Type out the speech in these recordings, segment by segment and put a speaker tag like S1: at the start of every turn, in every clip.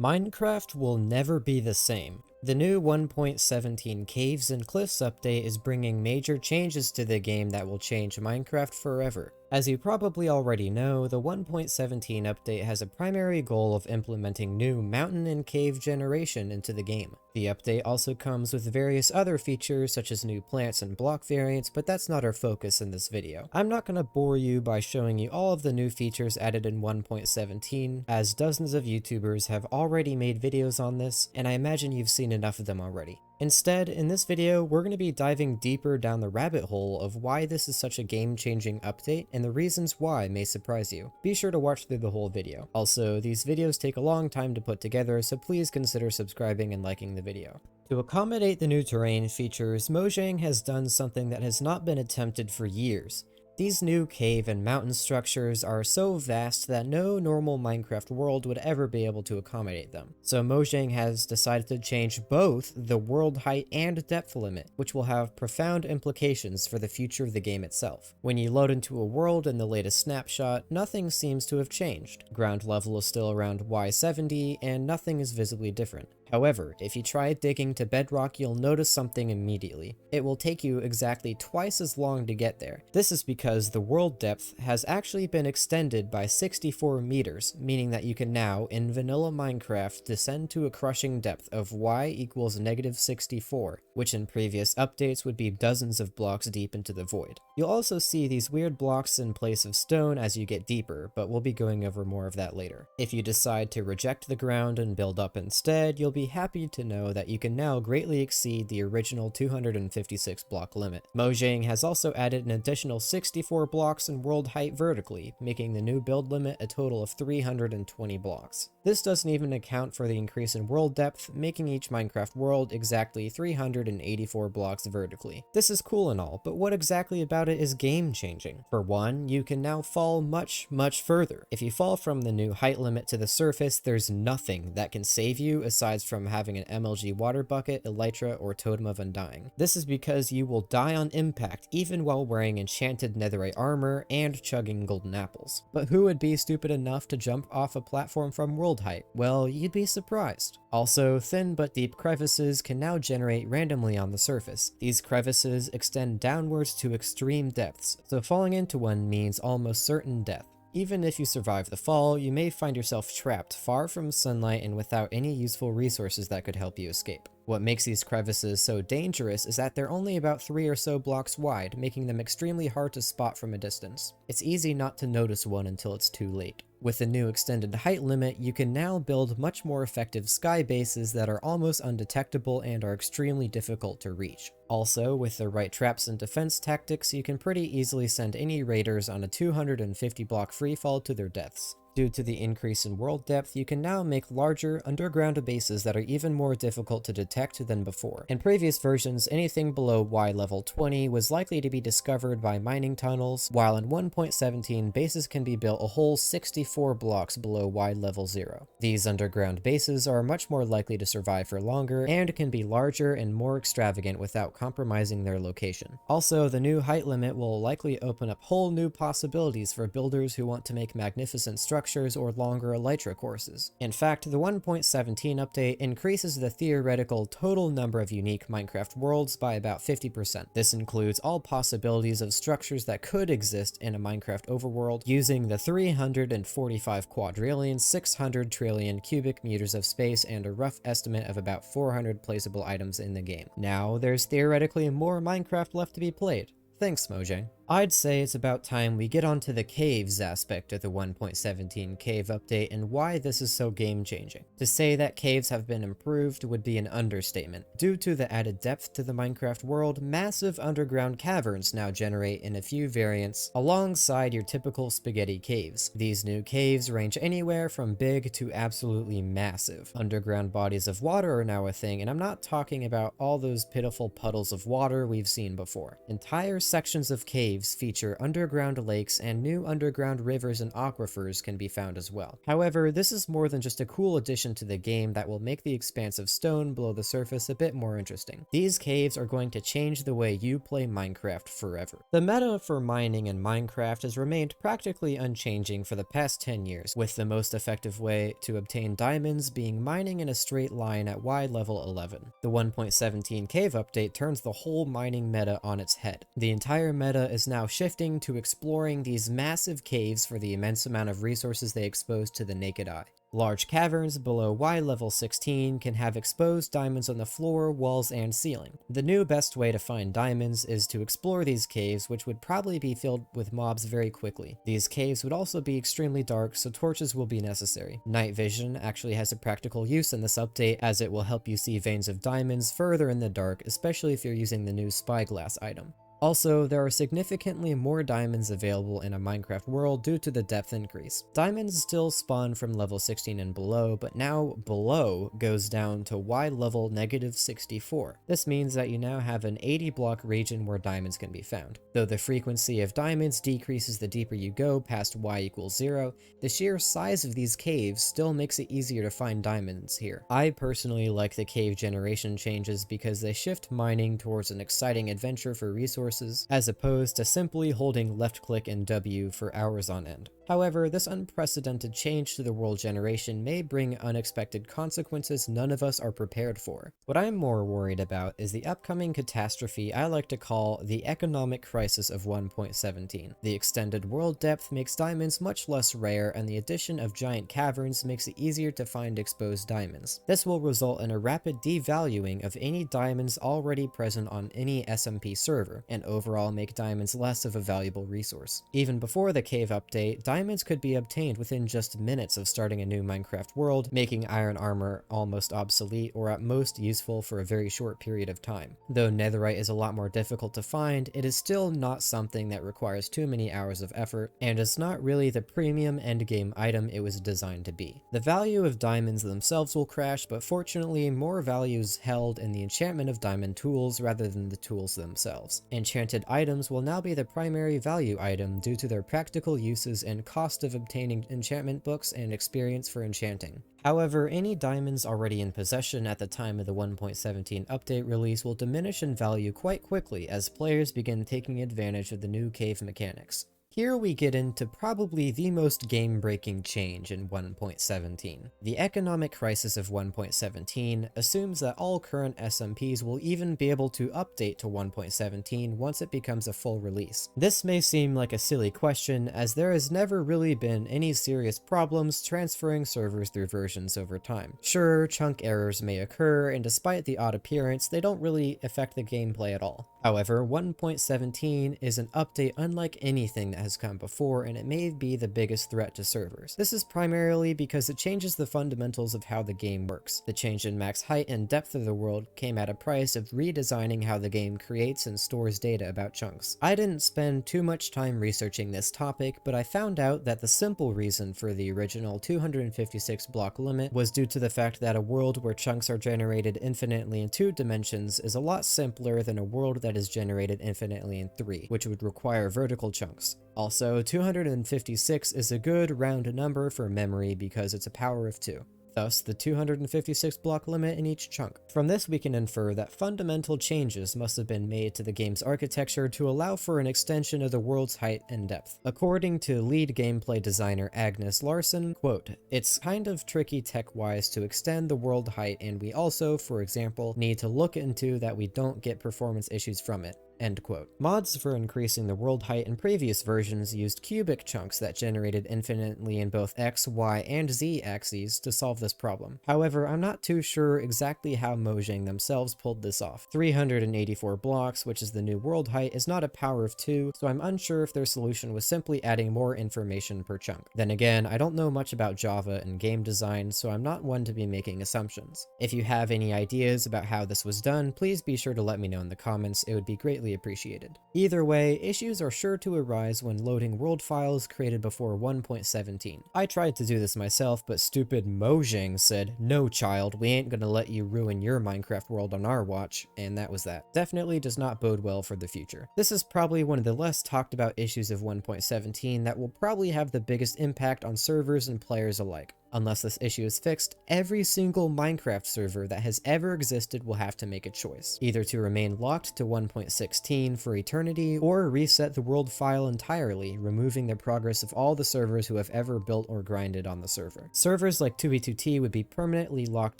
S1: Minecraft will never be the same. The new 1.17 Caves and Cliffs update is bringing major changes to the game that will change Minecraft forever. As you probably already know, the 1.17 update has a primary goal of implementing new mountain and cave generation into the game. The update also comes with various other features such as new plants and block variants, but that's not our focus in this video. I'm not going to bore you by showing you all of the new features added in 1.17, as dozens of YouTubers have already made videos on this, and I imagine you've seen enough of them already. Instead, in this video, we're going to be diving deeper down the rabbit hole of why this is such a game-changing update and the reasons why may surprise you. Be sure to watch through the whole video. Also, these videos take a long time to put together, so please consider subscribing and liking the video. To accommodate the new terrain features, Mojang has done something that has not been attempted for years. These new cave and mountain structures are so vast that no normal Minecraft world would ever be able to accommodate them. So Mojang has decided to change both the world height and depth limit, which will have profound implications for the future of the game itself. When you load into a world in the latest snapshot, nothing seems to have changed. Ground level is still around Y70, and nothing is visibly different. However, if you try digging to bedrock, you'll notice something immediately. It will take you exactly twice as long to get there. This is because the world depth has actually been extended by 64 meters, meaning that you can now, in vanilla Minecraft, descend to a crushing depth of y equals -64, which in previous updates would be dozens of blocks deep into the void. You'll also see these weird blocks in place of stone as you get deeper, but we'll be going over more of that later. If you decide to reject the ground and build up instead, you'll be happy to know that you can now greatly exceed the original 256 block limit. Mojang has also added an additional 64 blocks in world height vertically, making the new build limit a total of 320 blocks. This doesn't even account for the increase in world depth, making each Minecraft world exactly 384 blocks vertically. This is cool and all, but what exactly about it is game changing? For one, you can now fall much further. If you fall from the new height limit to the surface, there's nothing that can save you aside from having an MLG water bucket, elytra, or totem of undying. This is because you will die on impact even while wearing enchanted netherite armor and chugging golden apples. But who would be stupid enough to jump off a platform from world height? Well, you'd be surprised. Also, thin but deep crevices can now generate randomly on the surface. These crevices extend downwards to extreme depths, so falling into one means almost certain death. Even if you survive the fall, you may find yourself trapped far from sunlight and without any useful resources that could help you escape. What makes these crevices so dangerous is that they're only about 3 or so blocks wide, making them extremely hard to spot from a distance. It's easy not to notice one until it's too late. With the new extended height limit, you can now build much more effective sky bases that are almost undetectable and are extremely difficult to reach. Also, with the right traps and defense tactics, you can pretty easily send any raiders on a 250 block freefall to their deaths. Due to the increase in world depth, you can now make larger, underground bases that are even more difficult to detect than before. In previous versions, anything below Y level 20 was likely to be discovered by mining tunnels, while in 1.17, bases can be built a whole 64 blocks below Y level 0. These underground bases are much more likely to survive for longer, and can be larger and more extravagant without compromising their location. Also, the new height limit will likely open up whole new possibilities for builders who want to make magnificent structures or longer elytra courses. In fact, the 1.17 update increases the theoretical total number of unique Minecraft worlds by about 50%. This includes all possibilities of structures that could exist in a Minecraft overworld using the 345 quadrillion, 600 trillion cubic meters of space and a rough estimate of about 400 placeable items in the game. Now, there's theoretically more Minecraft left to be played. Thanks, Mojang. I'd say it's about time we get onto the caves aspect of the 1.17 cave update and why this is so game-changing. To say that caves have been improved would be an understatement. Due to the added depth to the Minecraft world, massive underground caverns now generate in a few variants alongside your typical spaghetti caves. These new caves range anywhere from big to absolutely massive. Underground bodies of water are now a thing, and I'm not talking about all those pitiful puddles of water we've seen before. Entire sections of caves caves feature underground lakes, and new underground rivers and aquifers can be found as well. However, this is more than just a cool addition to the game that will make the expanse of stone below the surface a bit more interesting. These caves are going to change the way you play Minecraft forever. The meta for mining in Minecraft has remained practically unchanging for the past 10 years, with the most effective way to obtain diamonds being mining in a straight line at Y level 11. The 1.17 cave update turns the whole mining meta on its head. The entire meta is now shifting to exploring these massive caves for the immense amount of resources they expose to the naked eye. Large caverns below Y level 16 can have exposed diamonds on the floor, walls, and ceiling. The new best way to find diamonds is to explore these caves, which would probably be filled with mobs very quickly. These caves would also be extremely dark, so torches will be necessary. Night vision actually has a practical use in this update, as it will help you see veins of diamonds further in the dark, especially if you're using the new spyglass item. Also, there are significantly more diamonds available in a Minecraft world due to the depth increase. Diamonds still spawn from level 16 and below, but now below goes down to Y level -64. This means that you now have an 80 block region where diamonds can be found. Though the frequency of diamonds decreases the deeper you go past Y = 0, the sheer size of these caves still makes it easier to find diamonds here. I personally like the cave generation changes because they shift mining towards an exciting adventure for resources, as opposed to simply holding left click and W for hours on end. However, this unprecedented change to the world generation may bring unexpected consequences none of us are prepared for. What I'm more worried about is the upcoming catastrophe I like to call the economic crisis of 1.17. The extended world depth makes diamonds much less rare, and the addition of giant caverns makes it easier to find exposed diamonds. This will result in a rapid devaluing of any diamonds already present on any SMP server, and overall make diamonds less of a valuable resource. Even before the cave update, diamonds could be obtained within just minutes of starting a new Minecraft world, making iron armor almost obsolete or at most useful for a very short period of time. Though netherite is a lot more difficult to find, it is still not something that requires too many hours of effort, and is not really the premium endgame item it was designed to be. The value of diamonds themselves will crash, but fortunately more value is held in the enchantment of diamond tools rather than the tools themselves. Enchanted items will now be the primary value item due to their practical uses and cost of obtaining enchantment books and experience for enchanting. However, any diamonds already in possession at the time of the 1.17 update release will diminish in value quite quickly as players begin taking advantage of the new cave mechanics. Here we get into probably the most game-breaking change in 1.17. The economic crisis of 1.17 assumes that all current SMPs will even be able to update to 1.17 once it becomes a full release. This may seem like a silly question, as there has never really been any serious problems transferring servers through versions over time. Sure, chunk errors may occur, and despite the odd appearance, they don't really affect the gameplay at all. However, 1.17 is an update unlike anything that has come before, and it may be the biggest threat to servers. This is primarily because it changes the fundamentals of how the game works. The change in max height and depth of the world came at a price of redesigning how the game creates and stores data about chunks. I didn't spend too much time researching this topic, but I found out that the simple reason for the original 256 block limit was due to the fact that a world where chunks are generated infinitely in 2 dimensions is a lot simpler than a world that is generated infinitely in 3, which would require vertical chunks. Also, 256 is a good round number for memory because it's a power of 2. Thus, the 256 block limit in each chunk. From this we can infer that fundamental changes must have been made to the game's architecture to allow for an extension of the world's height and depth. According to lead gameplay designer Agnes Larson, quote, "It's kind of tricky tech-wise to extend the world height, and we also, for example, need to look into that we don't get performance issues from it." End quote. Mods for increasing the world height in previous versions used cubic chunks that generated infinitely in both X, Y, and Z axes to solve this problem. However, I'm not too sure exactly how Mojang themselves pulled this off. 384 blocks, which is the new world height, is not a power of 2, so I'm unsure if their solution was simply adding more information per chunk. Then again, I don't know much about Java and game design, so I'm not one to be making assumptions. If you have any ideas about how this was done, please be sure to let me know in the comments. It would be greatly greatly appreciated. Either way, issues are sure to arise when loading world files created before 1.17. I tried to do this myself, but stupid Mojang said, "No child, we ain't gonna let you ruin your Minecraft world on our watch," and that was that. Definitely does not bode well for the future. This is probably one of the less talked about issues of 1.17 that will probably have the biggest impact on servers and players alike. Unless this issue is fixed, every single Minecraft server that has ever existed will have to make a choice, either to remain locked to 1.16 for eternity, or reset the world file entirely, removing the progress of all the servers who have ever built or grinded on the server. Servers like 2e2t would be permanently locked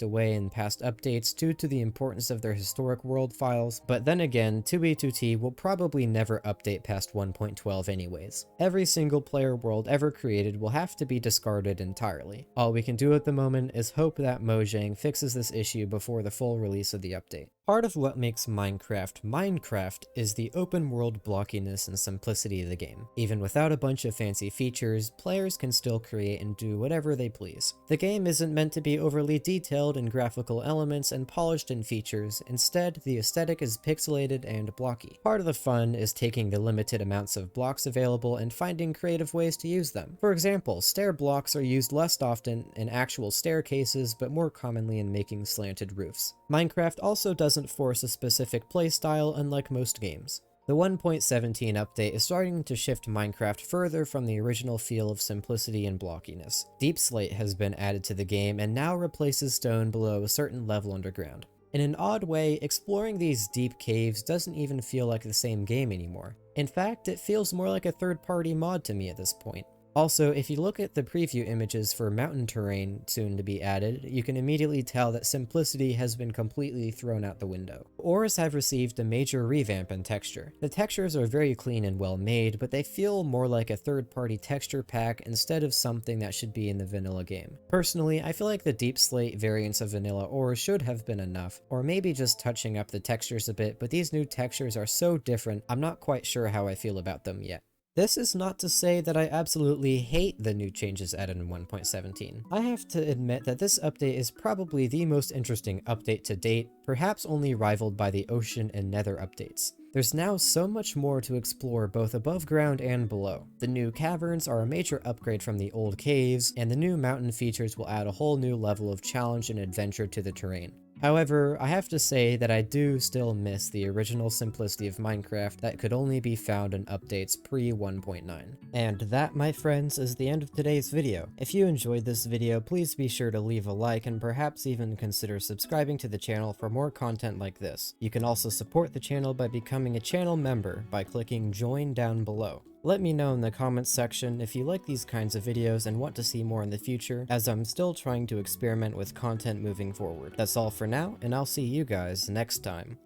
S1: away in past updates due to the importance of their historic world files, but then again, 2e2t will probably never update past 1.12 anyways. Every single player world ever created will have to be discarded entirely. All we can do at the moment is hope that Mojang fixes this issue before the full release of the update. Part of what makes Minecraft Minecraft is the open world blockiness and simplicity of the game. Even without a bunch of fancy features, players can still create and do whatever they please. The game isn't meant to be overly detailed in graphical elements and polished in features. Instead, the aesthetic is pixelated and blocky. Part of the fun is taking the limited amounts of blocks available and finding creative ways to use them. For example, stair blocks are used less often in actual staircases, but more commonly in making slanted roofs. Minecraft also doesn't force a specific playstyle, unlike most games. The 1.17 update is starting to shift Minecraft further from the original feel of simplicity and blockiness. Deep Slate has been added to the game and now replaces stone below a certain level underground. In an odd way, exploring these deep caves doesn't even feel like the same game anymore. In fact, it feels more like a third-party mod to me at this point. Also, if you look at the preview images for mountain terrain soon to be added, you can immediately tell that simplicity has been completely thrown out the window. Ores have received a major revamp in texture. The textures are very clean and well made, but they feel more like a third-party texture pack instead of something that should be in the vanilla game. Personally, I feel like the Deep Slate variants of vanilla ores should have been enough, or maybe just touching up the textures a bit, but these new textures are so different, I'm not quite sure how I feel about them yet. This is not to say that I absolutely hate the new changes added in 1.17. I have to admit that this update is probably the most interesting update to date, perhaps only rivaled by the Ocean and Nether updates. There's now so much more to explore both above ground and below. The new caverns are a major upgrade from the old caves, and the new mountain features will add a whole new level of challenge and adventure to the terrain. However, I have to say that I do still miss the original simplicity of Minecraft that could only be found in updates pre-1.9. And that, my friends, is the end of today's video. If you enjoyed this video, please be sure to leave a like and perhaps even consider subscribing to the channel for more content like this. You can also support the channel by becoming a channel member by clicking join down below. Let me know in the comments section if you like these kinds of videos and want to see more in the future, as I'm still trying to experiment with content moving forward. That's all for now, and I'll see you guys next time.